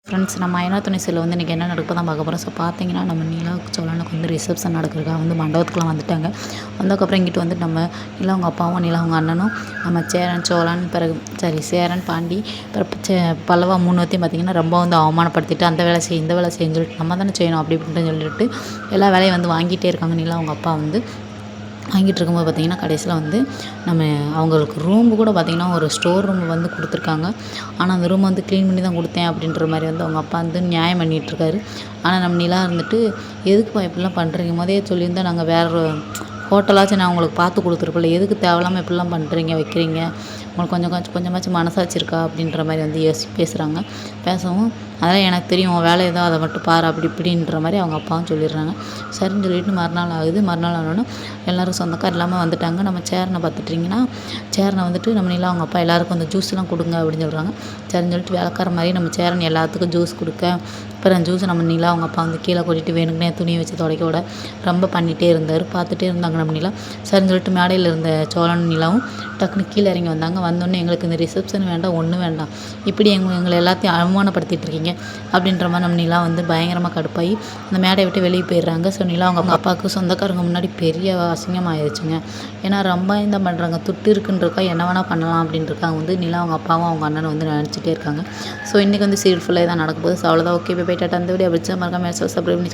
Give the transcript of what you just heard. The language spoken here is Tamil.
ஃப்ரெண்ட்ஸ் நம்ம ஐநா துணிசில் வந்து இன்றைக்கி என்ன நடக்குது தான் பார்க்க போகிறோம். ஸோ பார்த்தீங்கன்னா நம்ம நிலா சோழனுக்கு வந்து ரிசப்ஷன் நடக்கிறதுக்காக வந்து மண்டபத்துக்குலாம் வந்துட்டாங்க. வந்ததுக்கப்புறம் இங்கிட்டு வந்து நம்ம நிலா அவங்க அப்பாவும் நிலா அவங்க அண்ணனும் நம்ம சேரன் சோழன் பிறகு சேரன் பாண்டி பிறகு பல்லவா 3 பேர்த்தையும் பார்த்திங்கன்னா ரொம்ப வந்து அவமானப்படுத்திட்டு அந்த வேலை செய்ய இந்த வேலை செய்யன்னு சொல்லிட்டு நம்ம தானே செய்யணும் அப்படி இப்படின்ட்டு சொல்லிட்டு எல்லா வேலையும் வந்து வாங்கிட்டே இருக்காங்க. நிலா அவங்க அப்பா வந்து வாங்கிட்டு இருக்கும்போது பார்த்திங்கன்னா கடைசியில் வந்து நம்ம அவங்களுக்கு ரூம்பு கூட பார்த்திங்கன்னா ஒரு ஸ்டோர் ரூம் வந்து கொடுத்துருக்காங்க. ஆனால் அந்த ரூமை வந்து க்ளீன் பண்ணி தான் கொடுத்தேன் அப்படின்ற மாதிரி வந்து அவங்க அப்பா வந்து நியாயம் பண்ணிகிட்ருக்காரு. ஆனால் நம்ம நிலா இருந்துட்டு எதுக்குப்பா இப்படிலாம் பண்ணுறீங்க, முதலே சொல்லியிருந்தால் நாங்கள் வேறு ஹோட்டலாச்சும் நான் உங்களுக்கு பார்த்து கொடுத்துருப்பல, எதுக்கு தேவையில்லாமல் இப்படிலாம் பண்ணுறீங்க வைக்கிறீங்க, உங்களுக்கு கொஞ்சமாச்சும் மனசாட்சி இருக்கா அப்படின்ற மாதிரி வந்து பேசுகிறாங்க. பேசவும் அதெல்லாம் எனக்கு தெரியும், வேலை ஏதோ அதை மட்டும் பாரு அப்படி இப்படின்ற மாதிரி அவங்க அப்பாவும் சொல்லிடுறாங்க. சரின்னு சொல்லிட்டு மறுநாள் ஆகுது. மறுநாள் ஆனோன்னா எல்லோரும் சொந்தக்கார் இல்லாமல் வந்துட்டாங்க. நம்ம சேரனை பார்த்துட்டிங்கன்னா சேரனை வந்துட்டு நம்ம நிலா அவங்க அப்பா எல்லாேருக்கும் வந்து ஜூஸ்லாம் கொடுங்க அப்படின்னு சொல்கிறாங்க. சரின்னு சொல்லிட்டு வேலைக்கார மாதிரி நம்ம சேரன் எல்லாத்துக்கும் ஜூஸ் கொடுக்க அப்புறம் ஜூஸ் நம்ம நிலா அவங்க அப்பா வந்து கீழே கொட்டிட்டு வேணுக்குனே துணியை வச்சு துடைக்க விட ரொம்ப பண்ணிகிட்டே இருந்தார். பார்த்துட்டே இருந்தாங்க நம்ம நிலா. சரின்னு சொல்லிட்டு மேடையில் இருந்த சோழன் நிலாவும் டக்குன்னு கீழே இறங்கி வந்தாங்க. வந்தோடனே எங்களுக்கு இந்த ரிசப்ஷன் வேண்டாம், ஒன்றும் வேண்டாம், இப்படி எங்களை எல்லாத்தையும் அவமானப்படுத்திட்டு இருக்கீங்க அப்படின்ற மாதிரி நம்ம நிலா வந்து பயங்கரமாக கடுப்பாகி அந்த மேடையை விட்டு வெளியே போயிடுறாங்க. ஸோ நிலா அவங்க அப்பாவுக்கு சொந்தக்காரங்க முன்னாடி பெரிய அசிங்கமாகிடுச்சுங்க. ஏன்னா ரொம்ப இந்த பண்ணுறாங்க, துட்டு இருக்குன்றக்கா என்ன வேணால் பண்ணலாம் அப்படின்றக்காக வந்து நிலா அவங்க அப்பாவும் அவங்க அண்ணனும் வந்து நினச்சிட்டே இருக்காங்க. ஸோ இன்றைக்கி வந்து சீரியல் ஃபுல்லாக தான் நடக்க போகுது. ஸோ அவ்வளோதான். ஓகே, போய் டாட்டா. அந்த வீடியோ பிடிச்சா மறக்காம சப்ஸ்கிரைப் பண்ணி